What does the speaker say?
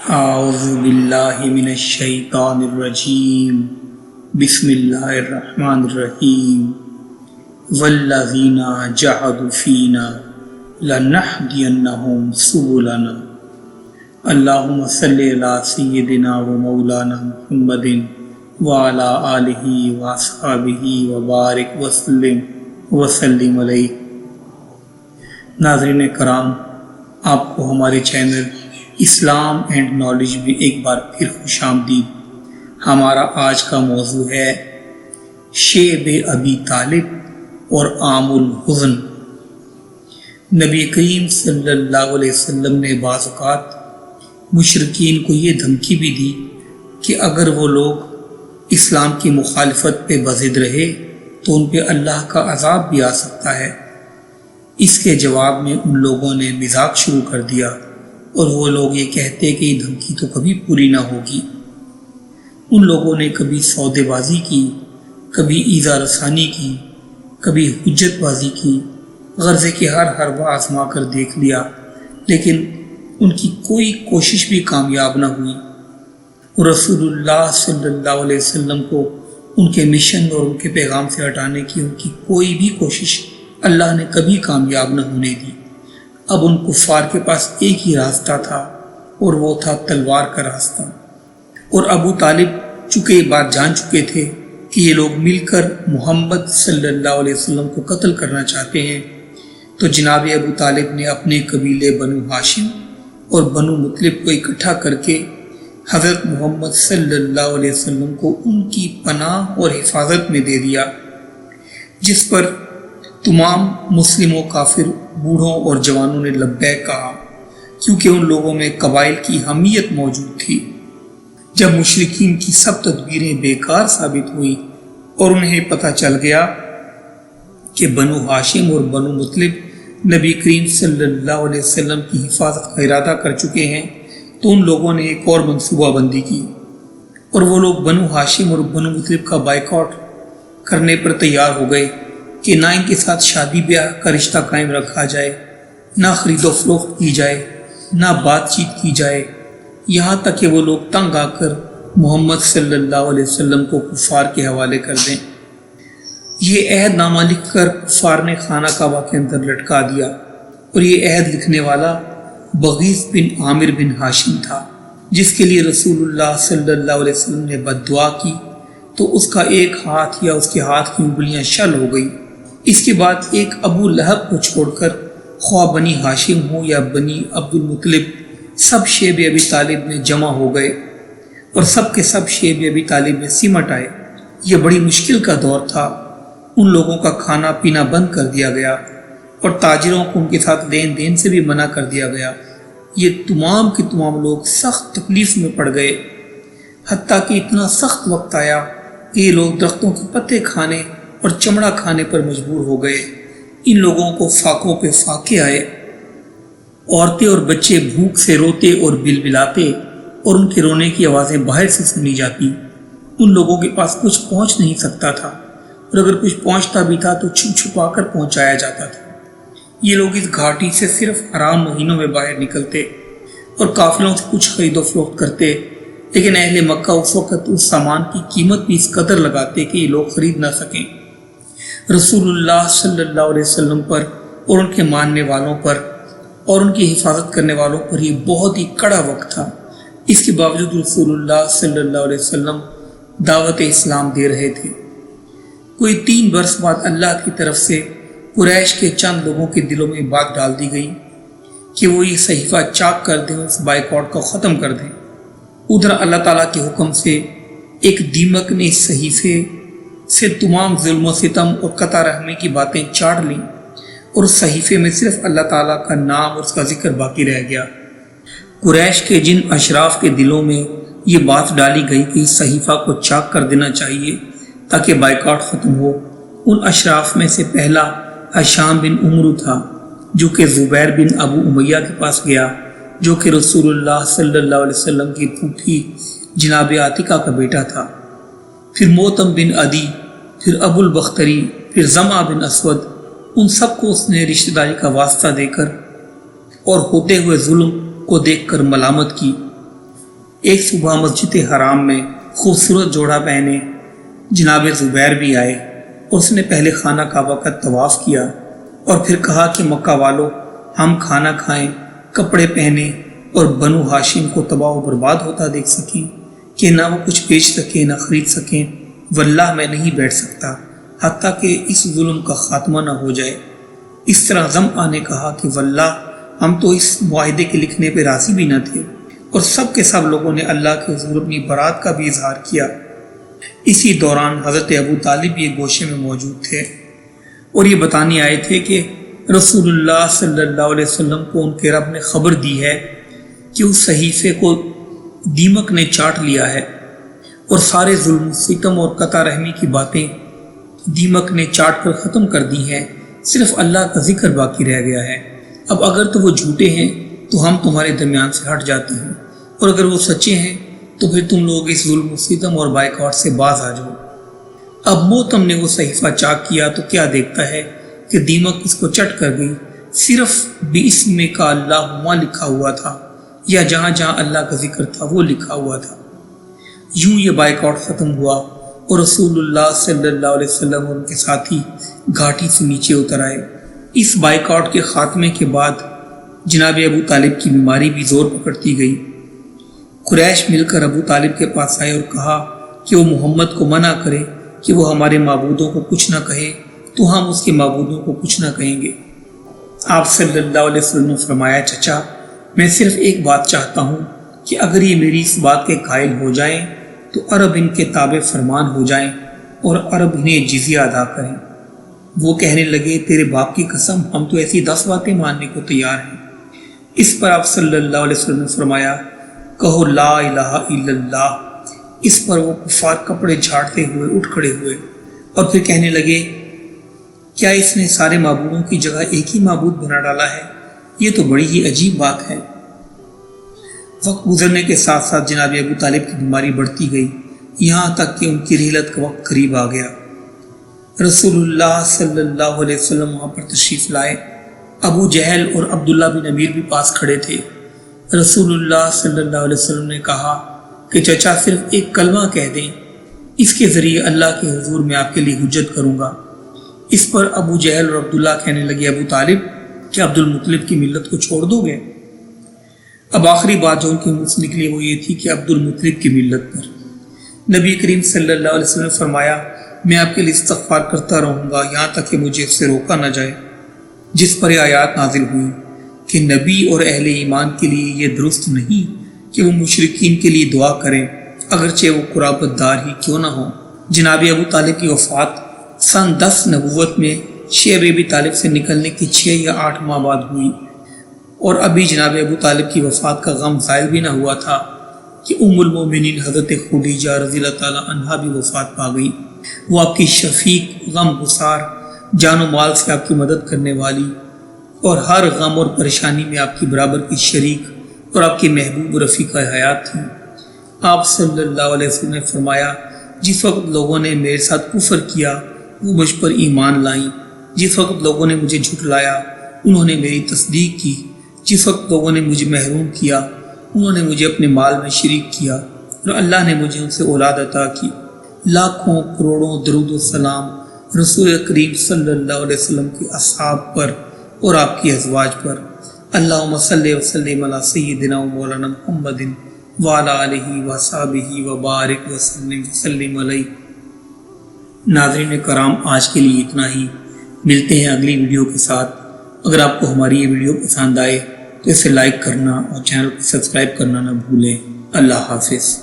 اعوذ باللہ من الشیطان الرجیم بسم اللہ الرحمن الرحیم والذین جاہدوا فینا لنہدینہم سبلنا اللہم صلی علی سیدنا و مولانا محمد وعلی آلہ واصحابہ وبارک وسلم علیہ۔ ناظرین کرام، آپ کو ہمارے چینل اسلام اینڈ نالج میں ایک بار پھر خوش آمدید۔ ہمارا آج کا موضوع ہے شیب ابی طالب اور عام الحزن۔ نبی کریم صلی اللہ علیہ وسلم نے بعض اوقات مشرکین کو یہ دھمکی بھی دی کہ اگر وہ لوگ اسلام کی مخالفت پہ بضد رہے تو ان پہ اللہ کا عذاب بھی آ سکتا ہے۔ اس کے جواب میں ان لوگوں نے مذاق شروع کر دیا اور وہ لوگ یہ کہتے کہ یہ دھمکی تو کبھی پوری نہ ہوگی۔ ان لوگوں نے کبھی سودے بازی کی، کبھی ایذا رسانی کی، کبھی حجت بازی کی، غرضے کہ ہر حربہ آزما کر دیکھ لیا، لیکن ان کی کوئی کوشش بھی کامیاب نہ ہوئی۔ رسول اللہ صلی اللہ علیہ وسلم کو ان کے مشن اور ان کے پیغام سے ہٹانے کی ان کی کوئی بھی کوشش اللہ نے کبھی کامیاب نہ ہونے دی۔ اب ان کفار کے پاس ایک ہی راستہ تھا اور وہ تھا تلوار کا راستہ، اور ابو طالب چونکہ یہ بات جان چکے تھے کہ یہ لوگ مل کر محمد صلی اللہ علیہ وسلم کو قتل کرنا چاہتے ہیں، تو جناب ابو طالب نے اپنے قبیلے بنو ہاشم اور بنو مطلب کو اکٹھا کر کے حضرت محمد صلی اللہ علیہ وسلم کو ان کی پناہ اور حفاظت میں دے دیا، جس پر تمام مسلم و کافر بوڑھوں اور جوانوں نے لبیک کہا، کیونکہ ان لوگوں میں قبائل کی حمیت موجود تھی۔ جب مشرکین کی سب تدبیریں بیکار ثابت ہوئیں اور انہیں پتہ چل گیا کہ بنو ہاشم اور بنو مطلب نبی کریم صلی اللہ علیہ وسلم کی حفاظت کا ارادہ کر چکے ہیں، تو ان لوگوں نے ایک اور منصوبہ بندی کی، اور وہ لوگ بنو ہاشم اور بنو مطلب کا بائیکاٹ کرنے پر تیار ہو گئے کہ نہ ان کے ساتھ شادی بیاہ کا رشتہ قائم رکھا جائے، نہ خرید و فروخت کی جائے، نہ بات چیت کی جائے، یہاں تک کہ وہ لوگ تنگ آ کر محمد صلی اللہ علیہ وسلم کو کفار کے حوالے کر دیں۔ یہ عہد نامہ لکھ کر کفار نے خانہ کعبہ کے اندر لٹکا دیا، اور یہ عہد لکھنے والا بغیث بن عامر بن ہاشم تھا، جس کے لیے رسول اللہ صلی اللہ علیہ وسلم نے بد دعا کی تو اس کا ایک ہاتھ یا اس کے ہاتھ کی انگلیاں شل ہو گئی۔ اس کے بعد ایک ابو لہب کو چھوڑ کر خواہ بنی ہاشم ہو یا بنی عبد المطلب، سب شیب ابی طالب میں جمع ہو گئے اور سب کے سب شیب ابی طالب میں سمٹ آئے۔ یہ بڑی مشکل کا دور تھا۔ ان لوگوں کا کھانا پینا بند کر دیا گیا اور تاجروں کو ان کے ساتھ لین دین سے بھی منع کر دیا گیا۔ یہ تمام کے تمام لوگ سخت تکلیف میں پڑ گئے، حتیٰ کہ اتنا سخت وقت آیا کہ یہ لوگ درختوں کے پتے کھانے اور چمڑا کھانے پر مجبور ہو گئے۔ ان لوگوں کو فاقوں پہ فاقے آئے، عورتیں اور بچے بھوک سے روتے اور بلبلاتے، اور ان کے رونے کی آوازیں باہر سے سنی جاتی۔ ان لوگوں کے پاس کچھ پہنچ نہیں سکتا تھا، اور اگر کچھ پہنچتا بھی تھا تو چھپ چھپا کر پہنچایا جاتا تھا۔ یہ لوگ اس گھاٹی سے صرف حرام مہینوں میں باہر نکلتے اور قافلوں سے کچھ خرید و فروخت کرتے، لیکن اہل مکہ اس وقت اس سامان کی قیمت بھی اس قدر لگاتے کہ یہ لوگ خرید نہ سکیں۔ رسول اللہ صلی اللہ علیہ وسلم پر اور ان کے ماننے والوں پر اور ان کی حفاظت کرنے والوں پر یہ بہت ہی کڑا وقت تھا۔ اس کے باوجود رسول اللہ صلی اللہ علیہ وسلم دعوت اسلام دے رہے تھے۔ کوئی 3 برس بعد اللہ کی طرف سے قریش کے چند لوگوں کے دلوں میں بات ڈال دی گئی کہ وہ یہ صحیفہ چاک کر دیں، اس بائیکاٹ کو ختم کر دیں۔ ادھر اللہ تعالیٰ کے حکم سے ایک دیمک نے اس صحیفے سے تمام ظلم و ستم اور قطع رحمی کی باتیں چاڑ لیں، اور اس صحیفے میں صرف اللہ تعالیٰ کا نام اور اس کا ذکر باقی رہ گیا۔ قریش کے جن اشراف کے دلوں میں یہ بات ڈالی گئی کہ اس صحیفہ کو چاک کر دینا چاہیے تاکہ بائیکاٹ ختم ہو، ان اشراف میں سے پہلا ہشام بن عمرو تھا، جو کہ زبیر بن ابو امیہ کے پاس گیا، جو کہ رسول اللہ صلی اللہ علیہ وسلم کی پھوپھی جناب عاتقہ کا بیٹا تھا۔ پھر موتم بن عدی، پھر ابو البختری، پھر زمع بن اسود، ان سب کو اس نے رشتہ داری کا واسطہ دے کر اور ہوتے ہوئے ظلم کو دیکھ کر ملامت کی۔ ایک صبح مسجد حرام میں خوبصورت جوڑا پہنے جناب زبیر بھی آئے اور اس نے پہلے خانہ کعبہ کا طواف کیا اور پھر کہا کہ مکہ والو، ہم کھانا کھائیں، کپڑے پہنیں اور بنو ہاشم کو تباہ و برباد ہوتا دیکھ سکیں کہ نہ وہ کچھ بیچ سکیں نہ خرید سکیں، واللہ میں نہیں بیٹھ سکتا حتیٰ کہ اس ظلم کا خاتمہ نہ ہو جائے۔ اس طرح ضمآ نے کہا کہ واللہ ہم تو اس معاہدے کے لکھنے پہ راضی بھی نہ تھے، اور سب کے سب لوگوں نے اللہ کے حضور اپنی برات کا بھی اظہار کیا۔ اسی دوران حضرت ابو طالب بھی ایک گوشے میں موجود تھے اور یہ بتانے آئے تھے کہ رسول اللہ صلی اللہ علیہ وسلم کو ان کے رب نے خبر دی ہے کہ اس صحیفے کو دیمک نے چاٹ لیا ہے، اور سارے ظلم، ستم اور قطع رحمی کی باتیں دیمک نے چاٹ کر ختم کر دی ہیں، صرف اللہ کا ذکر باقی رہ گیا ہے۔ اب اگر تو وہ جھوٹے ہیں تو ہم تمہارے درمیان سے ہٹ جاتے ہیں، اور اگر وہ سچے ہیں تو پھر تم لوگ اس ظلم و ستم اور بائیکاٹ سے باز آ جاؤ۔ اب موتم نے وہ صحیفہ چاک کیا تو کیا دیکھتا ہے کہ دیمک اس کو چٹ کر گئی، صرف بِاسْمِ کا اللہُمَّ لکھا ہوا تھا، یا جہاں جہاں اللہ کا ذکر تھا وہ لکھا ہوا تھا۔ یوں یہ بائیکاٹ ختم ہوا اور رسول اللہ صلی اللہ علیہ وسلم اور ان کے ساتھی گھاٹی سے نیچے اتر آئے۔ اس بائیکاٹ کے خاتمے کے بعد جناب ابو طالب کی بیماری بھی زور پکڑتی گئی۔ قریش مل کر ابو طالب کے پاس آئے اور کہا کہ وہ محمد کو منع کرے کہ وہ ہمارے معبودوں کو کچھ نہ کہے تو ہم اس کے معبودوں کو کچھ نہ کہیں گے۔ آپ صلی اللہ علیہ وسلم نے فرمایا، چچا میں صرف ایک بات چاہتا ہوں کہ اگر یہ میری اس بات کے قائل ہو جائیں تو عرب ان کے تابع فرمان ہو جائیں اور عرب انہیں جزیہ ادا کریں۔ وہ کہنے لگے، تیرے باپ کی قسم، ہم تو ایسی 10 باتیں ماننے کو تیار ہیں۔ اس پر آپ صلی اللہ علیہ وسلم نے فرمایا، کہو لا الہ الا اللہ۔ اس پر وہ کفار کپڑے جھاڑتے ہوئے اٹھ کھڑے ہوئے اور پھر کہنے لگے، کیا اس نے سارے معبودوں کی جگہ ایک ہی معبود بنا ڈالا ہے؟ یہ تو بڑی ہی عجیب بات ہے۔ وقت گزرنے کے ساتھ ساتھ جناب ابو طالب کی بیماری بڑھتی گئی، یہاں تک کہ ان کی رحلت کا وقت قریب آ گیا۔ رسول اللہ صلی اللہ علیہ وسلم وہاں پر تشریف لائے۔ ابو جہل اور عبداللہ بن امیر بھی پاس کھڑے تھے۔ رسول اللہ صلی اللہ علیہ وسلم نے کہا کہ چچا صرف ایک کلمہ کہہ دیں، اس کے ذریعے اللہ کے حضور میں آپ کے لیے حجت کروں گا۔ اس پر ابو جہل اور عبداللہ کہنے لگے، ابو طالب کیا عبد المطلب کی ملت کو چھوڑ دو گے؟ اب آخری بات جو ان کے منہ سے نکلی وہ یہ تھی کہ عبد المطلب کی ملت پر۔ نبی کریم صلی اللہ علیہ وسلم نے فرمایا، میں آپ کے لیے استغفار کرتا رہوں گا یہاں تک کہ مجھے اس سے روکا نہ جائے۔ جس پر یہ آیات نازل ہوئی کہ نبی اور اہل ایمان کے لیے یہ درست نہیں کہ وہ مشرکین کے لیے دعا کریں اگرچہ وہ قرابت دار ہی کیوں نہ ہوں۔ جناب ابو طالب کی وفات سن 10 نبوت میں شیب ابی طالب سے نکلنے کی 6 یا 8 ماہ بعد ہوئی، اور ابھی جناب ابو طالب کی وفات کا غم زائل بھی نہ ہوا تھا کہ ام المومنین حضرت خدیجہ رضی اللہ تعالی عنہا بھی وفات پا گئی۔ وہ آپ کی شفیق، غم گسار، جان و مال سے آپ کی مدد کرنے والی اور ہر غم اور پریشانی میں آپ کی برابر کی شریک اور آپ کی محبوب رفیقہ حیات تھی۔ آپ صلی اللہ علیہ وسلم نے فرمایا، جس وقت لوگوں نے میرے ساتھ کفر کیا وہ مجھ پر ایمان لائیں، جس وقت لوگوں نے مجھے جھٹلایا انہوں نے میری تصدیق کی، جس وقت لوگوں نے مجھے محروم کیا انہوں نے مجھے اپنے مال میں شریک کیا، اور اللہ نے مجھے ان سے اولاد عطا کی۔ لاکھوں کروڑوں درود و سلام رسول کریم صلی اللہ علیہ وسلم کے اصحاب پر اور آپ کی ازواج پر۔ اللہم صلی وسلم علی سیدنا و مولانا محمد وعلی آلہ وصحبہ وبارک وسلم علیہ۔ ناظرین کرام، آج کے لیے اتنا ہی، ملتے ہیں اگلی ویڈیو کے ساتھ۔ اگر آپ کو ہماری یہ ویڈیو پسند آئے تو اسے لائک کرنا اور چینل کو سبسکرائب کرنا نہ بھولیں۔ اللہ حافظ۔